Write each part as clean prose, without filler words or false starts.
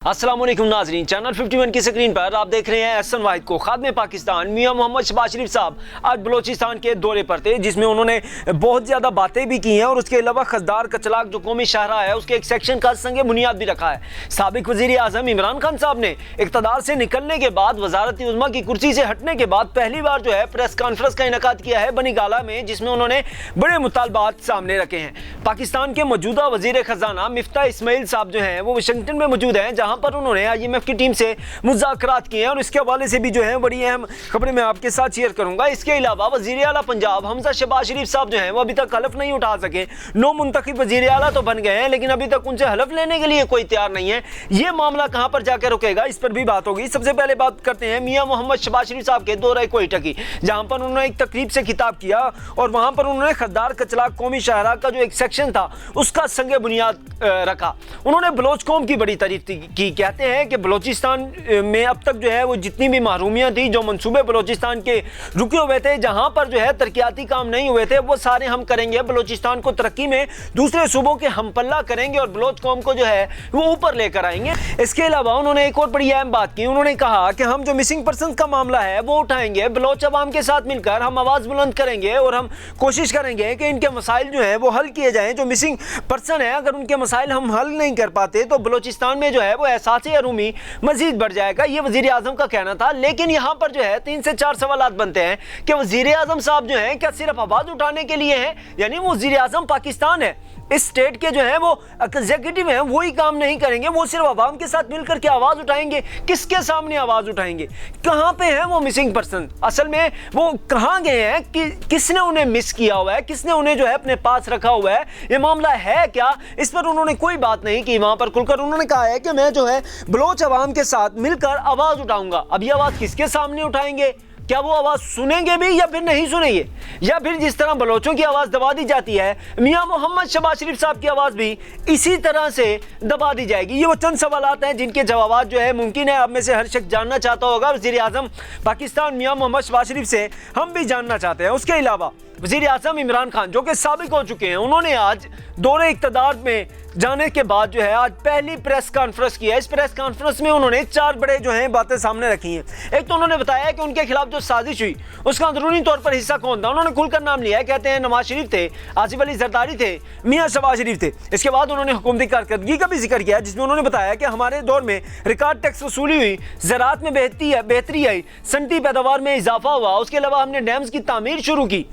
अस्सलाम वालेकुम नाज़रीन, चैनल 51 की स्क्रीन पर आप देख रहे हैं एहसन वाहिद को। खादिम पाकिस्तान मियां मोहम्मद शहबाज शरीफ साहब आज बलोचिस्तान के दौरे पर थे, जिसमें उन्होंने बहुत ज़्यादा बातें भी की हैं और उसके अलावा खसदार कचलाक जो कौमी शाहरा है उसके एक सेक्शन का संग बुनियाद भी रखा है। साबिक वज़ीर आज़म इमरान खान साहब ने इक़्तिदार से निकलने के बाद वज़ारत उज़्मा की कुर्सी से हटने के बाद पहली बार जो है प्रेस कॉन्फ्रेंस का इनेकाद किया है बनी गाला में, जिसमें उन्होंने बड़े मुतालबात सामने रखे हैं। पाकिस्तान के मौजूदा वज़ीर ख़जाना मिफ्ता इस्माइल साहब जो हैं वो वाशिंगटन में मौजूद हैं, जहाँ पर उन्होंने IMF की टीम से मुज़ाकरात किए हैं और इसके हवाले से भी जो है बड़ी अहम खबरें मैं आपके साथ शेयर करूंगा। इसके अलावा वज़ीर आला पंजाब हमजा शहबाज शरीफ साहब जो हैं वो अभी तक हलफ नहीं उठा सके। नो मुंतखब वज़ीर आला तो बन गए हैं, लेकिन अभी तक उनसे हलफ लेने के लिए कोई तैयार नहीं है। ये मामला कहां पर जाकर रुकेगा, इस पर भी बात होगी। सबसे पहले बात करते हैं मियां मोहम्मद शहबाज शरीफ साहब के दौरे कोयटा की, जहां पर उन्होंने एक तकरीब से खिताब किया और वहां पर उन्होंने खद्दार कचलाक कौमी शाहरा का जो एक सेक्शन था उसका संग बुनियाद रखा। उन्होंने बलोच कौम की बड़ी तारीफ की। कहते हैं कि बलोचिस्तान में अब तक जो है वो जितनी भी महरूमियाँ थी, जो मंसूबे बलोचिस्तान के रुके हुए थे, जहाँ पर जो है तरक्याती काम नहीं हुए थे, वो सारे हम करेंगे। बलोचिस्तान को तरक्की में दूसरे सूबों के हम पल्ला करेंगे और बलोच कौम को जो है वो ऊपर लेकर आएंगे। इसके अलावा उन्होंने एक और बड़ी अहम बात की। उन्होंने कहा कि हम जो मिसिंग पर्सन का मामला है वो उठाएंगे, बलोच अवाम के साथ मिलकर हम आवाज़ बुलंद करेंगे और हम कोशिश करेंगे कि इनके मसाइल जो है वो हल किए जाएँ। जो मिसिंग पर्सन है, अगर उनके मसाइल हम हल नहीं कर पाते तो बलोचिस्तान में जो है वो एहसास अरूमी मजीद बढ़ जाएगा। ये वज़ीर आज़म का कहना था। लेकिन यहाँ पर जो है 3 से 4 सवालात बनते हैं कि वज़ीर आज़म साहब जो हैं क्या सिर्फ आवाज़ उठाने के लिए हैं, यानी वो वज़ीर आज़म पाकिस्तान है, इस स्टेट के जो है वो एग्जीक्यूटिव हैं, वही काम नहीं करेंगे, वो सिर्फ आवाम के साथ मिलकर के आवाज़ उठाएंगे। किसके सामने आवाज़ उठाएंगे? कहाँ पे है वो मिसिंग पर्सन? असल में वो कहाँ गए हैं? किसने उन्हें मिस किया हुआ है? किसने उन्हें जो है अपने पास रखा हुआ है? ये मामला है क्या? इस पर उन्होंने कोई बात नहीं की वहाँ पर खुलकर। उन्होंने कहा है कि मैं जो है बलोच अवाम के साथ मिलकर आवाज़ उठाऊंगा। अब ये आवाज़ किसके सामने उठाएंगे? क्या वो आवाज़ सुनेंगे भी या फिर नहीं सुनेंगे? या फिर जिस तरह बलोचों की आवाज़ दबा दी जाती है, मियां मोहम्मद शहबाज शरीफ साहब की आवाज़ भी इसी तरह से दबा दी जाएगी? ये वो चंद सवालात हैं जिनके जवाब जो है मुमकिन है आप में से हर शख्स जानना चाहता होगा। वज़ीर आज़म पाकिस्तान मियां मोहम्मद शहबाज शरीफ से हम भी जानना चाहते हैं। उसके अलावा वज़ीर आज़म इमरान खान जो कि साबिक हो चुके हैं, उन्होंने आज दौरे इक़्तिदार में जाने के बाद जो है आज पहली प्रेस कॉन्फ्रेंस की है। इस प्रेस कॉन्फ्रेंस में उन्होंने 4 बड़े जो हैं बातें सामने रखी हैं। एक तो उन्होंने बताया कि उनके खिलाफ जो साजिश हुई उसका अंदरूनी तौर पर हिस्सा कौन था। उन्होंने खुलकर नाम लिया है। कहते हैं नवाज शरीफ थे, आसिफ अली जरदारी थे, मियां शहबाज शरीफ थे। इसके बाद उन्होंने हुकूमती कारकर्दगी का भी जिक्र किया, जिसमें उन्होंने बताया कि हमारे दौर में रिकॉर्ड टैक्स वसूली हुई, ज़राअत में बेहतरी आई, सनती पैदावार में इजाफा हुआ। उसके अलावा हमने डैम्स की तामीर शुरू की।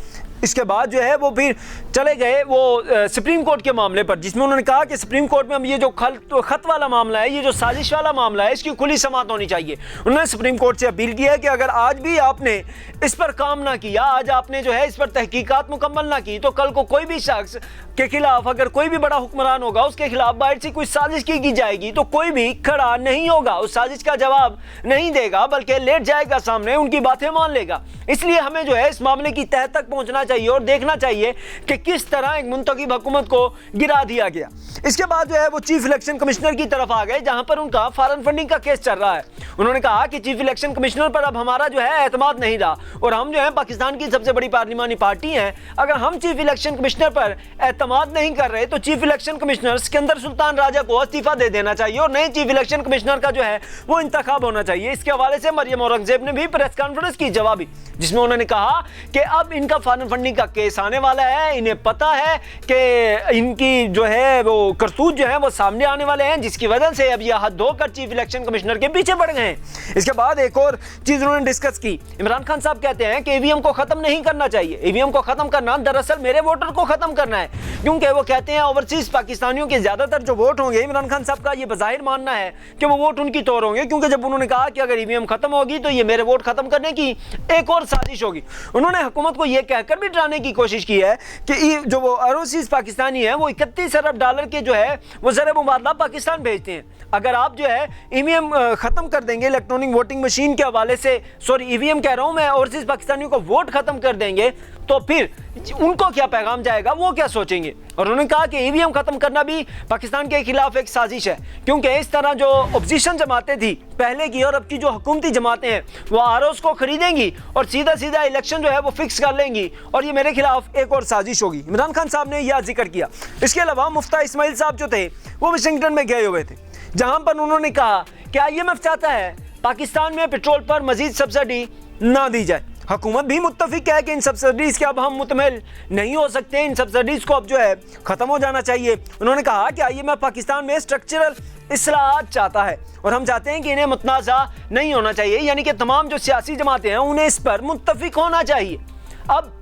इसके बाद जो है वो फिर चले गए वो सुप्रीम कोर्ट के मामले पर, जिसमें उन्होंने कहा कि सुप्रीम कोर्ट में हम ये जो खत वाला मामला है, ये जो साजिश वाला मामला है, इसकी खुली समाअत होनी चाहिए। उन्होंने सुप्रीम कोर्ट से अपील की है कि अगर आज भी आपने इस पर काम ना किया, आज आपने जो है इस पर तहकीकात मुकम्मल ना की, तो कल को कोई भी शख्स के खिलाफ अगर कोई भी बड़ा हुक्मरान होगा, उसके खिलाफ बाहर से कोई साजिश की जाएगी तो कोई भी खड़ा नहीं होगा, उस साजिश का जवाब नहीं देगा, बल्कि लेट जाएगा सामने, उनकी बातें मान लेगा। इसलिए हमें जो है इस मामले की तह तक पहुंचना चाहिए और देखना चाहिए कि किस तरह एक मुंतखब हुकूमत को गिरा दिया गया। इसके बाद जो है वो चीफ इलेक्शन कमिश्नर की तरफ आ गए, जहां पर उनका फॉरेन फंडिंग का केस चल रहा है। उन्होंने कहा कि चीफ इलेक्शन कमिश्नर पर अब हमारा जो है एतमाद नहीं रहा और हम जो है पाकिस्तान की सबसे बड़ी पार्लिमानी पार्टी हैं। अगर हम चीफ इलेक्शन कमिश्नर पर एतमाद नहीं कर रहे तो chief election commissioner Sikandar Sultan Raja को इस्तीफा दे देना चाहिए और नए चीफ इलेक्शन कमिश्नर का जो है वो इंतखाब होना चाहिए। इसके हवाले से मरियम औरंगजेब ने भी प्रेस कॉन्फ्रेंस की जवाबी, जिसमें उन्होंने कहा कि अब इनका फॉरेन फंडिंग का केस आने वाला है, इन्हें पता है कि इनकी जो है वो करतूत जो है वो सामने आने वाले हैं, जिसकी वजह से अब यह हद धोकर चीफ इलेक्शन कमिश्नर के पीछे पड़ गए हैं। इसके बाद एक और चीज उन्होंने डिस्कस की। इमरान खान साहब कहते हैं कि ईवीएम को खत्म नहीं करना चाहिए। ईवीएम को खत्म करना दरअसल मेरे वोटर को खत्म करना है, क्योंकि वो कहते हैं ओवरसीज पाकिस्तानियों के ज्यादातर जो वोट होंगे, इमरान खान साहब का ये बज़ाहिर मानना है कि वो वोट उनकी तौर होंगे, क्योंकि जब उन्होंने कहा कि अगर ईवीएम खत्म होगी तो ये मेरे वोट खत्म करने की एक और साजिश होगी। उन्होंने हुकूमत को यह कहकर भी डराने की कोशिश की है कि जो वो ओवरसीज पाकिस्तानी है वो 31 अरब डॉलर के जो है वो ज़र मुबादला पाकिस्तान भेजते हैं। अगर आप जो है ईवीएम खत्म कर देंगे, इलेक्ट्रॉनिक वोटिंग मशीन के हवाले से, सॉरी ईवीएम कह रहा हूं मैं, ओवरसीज पाकिस्तानियों को वोट खत्म कर देंगे, तो फिर उनको क्या पैगाम जाएगा, वो क्या सोचेंगे। और उन्होंने कहा कि ईवीएम खत्म करना भी पाकिस्तान के खिलाफ एक साजिश है, क्योंकि इस तरह जो अपोजिशन जमातें थी पहले की और अब की जो हुकूमती जमातें हैं वो आरओज़ को खरीदेंगी और सीधा सीधा इलेक्शन जो है वो फिक्स कर लेंगी, और ये मेरे खिलाफ एक और साजिश होगी। इमरान खान साहब ने यह जिक्र किया। इसके अलावा मुफ्ता इस्माइल साहब जो थे वो वाशिंगटन में गए हुए थे, जहां पर उन्होंने कहा कि IMF चाहता है पाकिस्तान में पेट्रोल पर मजीद सब्सिडी ना दी जाए। हुकूमत भी मुत्तफिक है कि इन सब्सिडीज़ के अब हम मुतमिल नहीं हो सकते, इन सब्सिडीज़ को अब जो है ख़त्म हो जाना चाहिए। उन्होंने कहा कि IMF पाकिस्तान में स्ट्रक्चरल इस्लाहात चाहता है और हम चाहते हैं कि इन्हें मुतनाज़ा नहीं होना चाहिए, यानी कि तमाम जो सियासी जमातें हैं उन्हें इस पर मुत्तफिक होना चाहिए। अब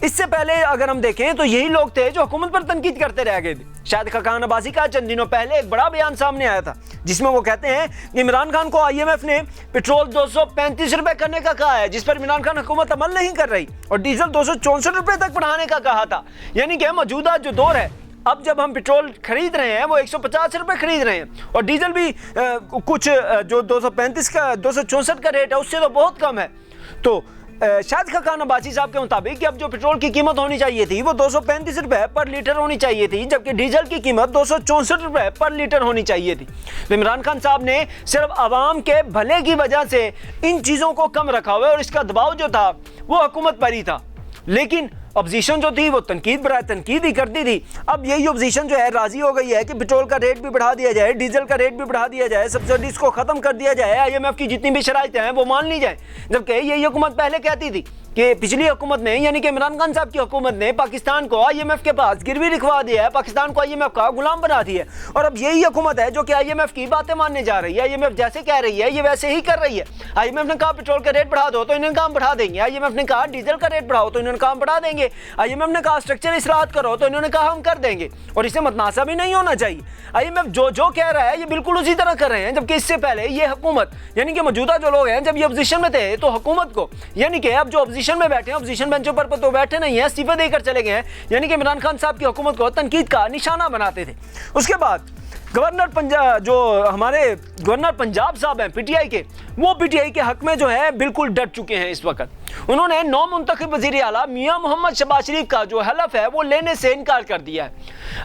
इससे पहले अगर हम देखें तो यही लोग थे जो हुकूमत पर तनकीद करते रह गए थे। शाहिद खाकान अब्बासी का चंद दिनों पहले एक बड़ा बयान सामने आया था जिसमें वो कहते हैं कि इमरान खान को IMF ने पेट्रोल 235 रुपए करने का कहा है, जिस पर इमरान खान हुकूमत अमल नहीं कर रही, और डीजल 264 रुपए तक बढ़ाने का कहा था। यानी कि मौजूदा जो दौर है, अब जब हम पेट्रोल खरीद रहे हैं वो 150 रुपए खरीद रहे हैं और डीजल भी कुछ जो 235 का 264 का रेट है उससे तो बहुत कम है। तो शाहिद खाकान अब्बासी साहब के मुताबिक कि अब जो पेट्रोल की कीमत होनी चाहिए थी वो 235 रुपए पर लीटर होनी चाहिए थी, जबकि डीजल की कीमत 264 रुपए पर लीटर होनी चाहिए थी। तो इमरान खान साहब ने सिर्फ आवाम के भले की वजह से इन चीज़ों को कम रखा हुआ है और इसका दबाव जो था वो हुकूमत पर ही था, लेकिन अपोजिशन जो थी वो तनकीद बराए तनकीद ही करती थी। अब यही अपोजिशन जो है राजी हो गई है कि पेट्रोल का रेट भी बढ़ा दिया जाए, डीजल का रेट भी बढ़ा दिया जाए, सब्सिडीज को ख़त्म कर दिया जाए, IMF की जितनी भी शराइतें हैं वो मान ली जाए। जबकि यही हुकूमत पहले कहती थी कि पिछली हुकूमत ने, यानी कि इमरान खान साहब की हुकूमत ने पाकिस्तान को IMF के पास गिरवी लिखवा दिया है, पाकिस्तान को IMF का गुलाम बना दिया है। और अब यही हुकूमत है जो कि IMF की बातें मानने जा रही है। IMF जैसे कह रही है ये वैसे ही कर रही है। IMF ने कहा पेट्रोल का रेट बढ़ा दो तो इन्होंने काम बढ़ा देंगे, IMF ने कहा डीजल का रेट बढ़ाओ तो इन्होंने काम बढ़ा देंगे, IMF ने कहा स्ट्रक्चर इस्लाहात करो तो इन्होंने कहा हम कर देंगे। और इसे मतनासा भी नहीं होना चाहिए। IMF जो कह रहा है ये बिल्कुल उसी तरह कर रहे हैं, जबकि इससे पहले ये हुकूमत यानी कि मौजूदा जो लोग हैं जब ये अपोजिशन में थे तो हुकूमत को, यानी कि अब जो अपोजिशन में बैठे हैं, अपोजिशन बेंचों पर तो बैठे नहीं है, इस्तीफे देकर चले गए हैं, यानी कि इमरान खान साहब की हुकूमत को तनकीद का निशाना बनाते थे। उसके बाद गवर्नर पंजाब साहब हैं PTI के, वो PTI के हक में जो है बिल्कुल डट चुके हैं इस वक्त। उन्होंने नौ मुंतखब वज़ीर आला मियां मोहम्मद शहबाज शरीफ का जो हलफ है वो लेने से इनकार कर दिया है।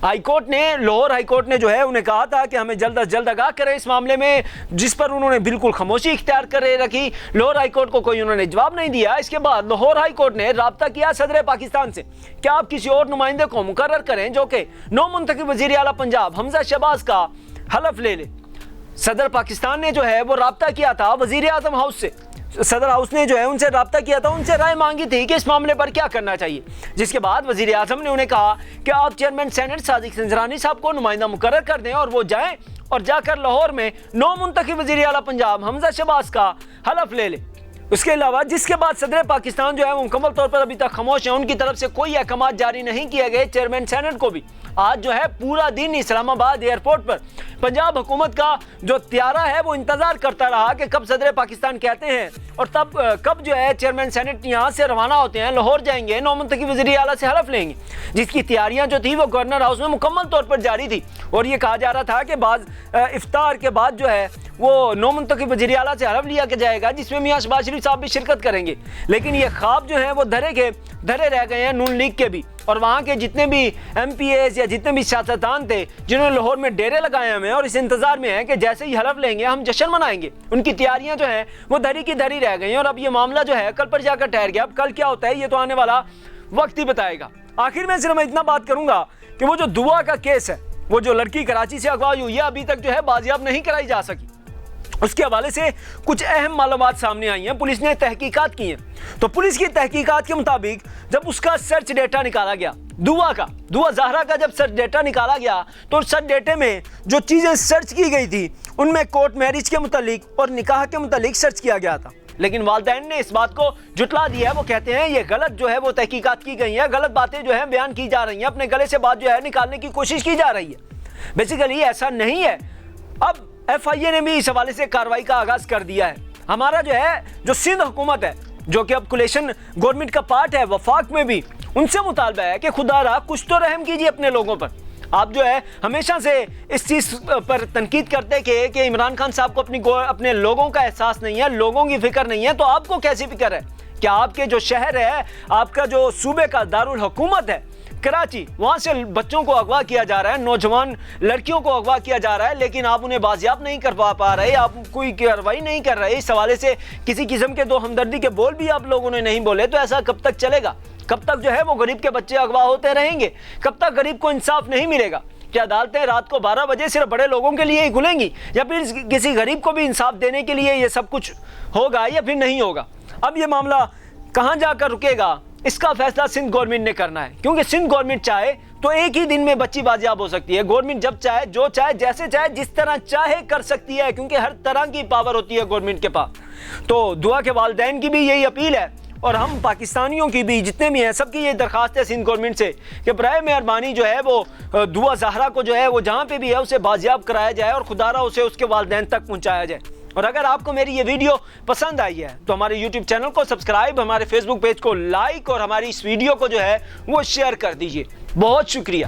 हाईकोर्ट ने, लाहौर हाईकोर्ट ने जो है उन्हें कहा था कि हमें जल्द अज जल्द आगाह करें इस मामले में, जिस पर उन्होंने बिल्कुल खामोशी इख्तियार कर रखी। लाहौर हाईकोर्ट को कोई उन्होंने जवाब नहीं दिया। इसके बाद लाहौर हाईकोर्ट ने राब्ता किया सदर पाकिस्तान से कि आप किसी और नुमाइंदे को मुकर्रर करें जो कि नौ मुंतखब वज़ीर आला पंजाब हमजा शहबाज का हलफ ले ले। सदर पाकिस्तान ने जो है वो राब्ता किया था वज़ीर आज़म हाउस से, सदर हाउस ने जो है उनसे राब्ता किया था, उनसे राय मांगी थी कि इस मामले पर क्या करना चाहिए। जिसके बाद वज़ीर आज़म ने उन्हें कहा कि आप चेयरमैन सेनेट सादिक संजरानी साहब को नुमाइंदा मुकर्रर कर दें और वो जाएं और जाकर लाहौर में नौ मुंतखब वज़ीर आला पंजाब हमजा शहबाज का हलफ ले ले। उसके अलावा जिसके बाद सदर पाकिस्तान जो है वो मुकम्मल तौर पर अभी तक खामोश है, उनकी तरफ से कोई अहकाम जारी नहीं किए गए। चेयरमैन सेनेट को भी आज जो है पूरा दिन इस्लामाबाद एयरपोर्ट पर पंजाब हुकूमत का जो त्यारा है वो इंतजार करता रहा कि कब सदर पाकिस्तान कहते हैं और तब कब जो है चेयरमैन सेनेट यहाँ से रवाना होते हैं, लाहौर जाएंगे, नौ मुंतखब वज़ीर आला से हलफ लेंगे, जिसकी तैयारियाँ जो थी वो गवर्नर हाउस में मुकम्मल तौर पर जारी थी। और ये कहा जा रहा था कि बाद इफ्तार के बाद जो है वो नौ मुंतखब वज़ीर आला से हलफ लिया जाएगा जिसमें मियां शहबाज शरीफ साहब भी शिरकत करेंगे। लेकिन ये ख्वाब जो है वो धरे रह गए हैं नून लीग के भी, और वहाँ के जितने भी MPAs या जितने भी सियासतदान थे जिन्होंने लाहौर में डेरे लगाए हमें और इस इंतजार में है कि जैसे ही हलफ लेंगे हम जश्न मनाएंगे, उनकी तैयारियां जो है वो धरी की धरी रह गई हैं। और अब ये मामला जो है कल पर जाकर ठहर गया। अब कल क्या होता है ये तो आने वाला वक्त ही बताएगा। आखिर में सिर्फ मैं इतना बात करूंगा कि वो जो दुआ का केस है, वो जो लड़की कराची से अगवा हुई है, अभी तक जो है बाजियाब नहीं कराई जा सकी। उसके हवाले से कुछ अहम मालूमात सामने आई हैं, पुलिस ने तहकीकात की हैं। तो पुलिस की तहकीकात के मुताबिक जब उसका सर्च डेटा निकाला गया, दुआ ज़हरा का जब सर्च डेटा निकाला गया तो सर्च डेटे में जो चीज़ें सर्च की गई थी उनमें कोर्ट मैरिज के मुतालिक और निकाह के मुतालिक सर्च किया गया था। लेकिन वालिदैन ने इस बात को जुटला दिया है। वो कहते हैं ये गलत जो है वो तहकीकात की गई है, गलत बातें जो है बयान की जा रही हैं, अपने गले से बात जो है निकालने की कोशिश की जा रही है। बेसिकली ऐसा नहीं है। अब FIA ने भी इस हवाले से कार्रवाई का आगाज कर दिया है। हमारा जो है जो सिंध हुकूमत है जो कि अब कोलेशन गवर्नमेंट का पार्ट है, वफाक में भी उनसे मुतालबा है कि खुदारा कुछ तो रहम कीजिए अपने लोगों पर। आप जो है हमेशा से इस चीज़ पर तनकीद करते कि इमरान खान साहब को अपने लोगों का एहसास नहीं है, लोगों की फिक्र नहीं है, तो आपको कैसी फिक्र है? क्या आपके जो शहर है, आपका जो सूबे का दारुल हुकूमत है कराची, वहाँ से बच्चों को अगवा किया जा रहा है, नौजवान लड़कियों को अगवा किया जा रहा है, लेकिन आप उन्हें बाजियाब नहीं कर पा रहे, आप कोई कार्रवाई नहीं कर रहे। इस हवाले से किसी किस्म के दो हमदर्दी के बोल भी आप लोगों ने नहीं बोले, तो ऐसा कब तक चलेगा? कब तक जो है वो गरीब के बच्चे अगवा होते रहेंगे? कब तक गरीब को इंसाफ नहीं मिलेगा? کیا عدالتیں رات کو 12 بجے صرف بڑے لوگوں کے لیے ہی کھلیں گی، یا پھر کسی غریب کو بھی انصاف دینے کے لیے یہ سب کچھ ہوگا یا پھر نہیں ہوگا؟ اب یہ معاملہ کہاں جا کر رکے گا، اس کا فیصلہ سندھ گورنمنٹ نے کرنا ہے، کیونکہ سندھ گورنمنٹ چاہے تو ایک ہی دن میں بچی بازیاب ہو سکتی ہے۔ گورنمنٹ جب چاہے، جو چاہے، جیسے چاہے، جس طرح چاہے کر سکتی ہے، کیونکہ ہر طرح کی پاور ہوتی ہے گورنمنٹ کے پاس۔ تو دعا کے والدین کی بھی یہی اپیل ہے، اور ہم پاکستانیوں کی بھی جتنے بھی ہیں سب کی یہ درخواست ہے سندھ گورنمنٹ سے کہ برائے مہربانی جو ہے وہ دعا زہرا کو جو ہے وہ جہاں پہ بھی ہے اسے بازیاب کرایا جائے، اور خدا را اسے اس کے والدین تک پہنچایا جائے۔ اور اگر آپ کو میری یہ ویڈیو پسند آئی ہے تو ہمارے یوٹیوب چینل کو سبسکرائب، ہمارے فیس بک پیج کو لائک، اور ہماری اس ویڈیو کو جو ہے وہ شیئر کر دیجئے۔ بہت شکریہ۔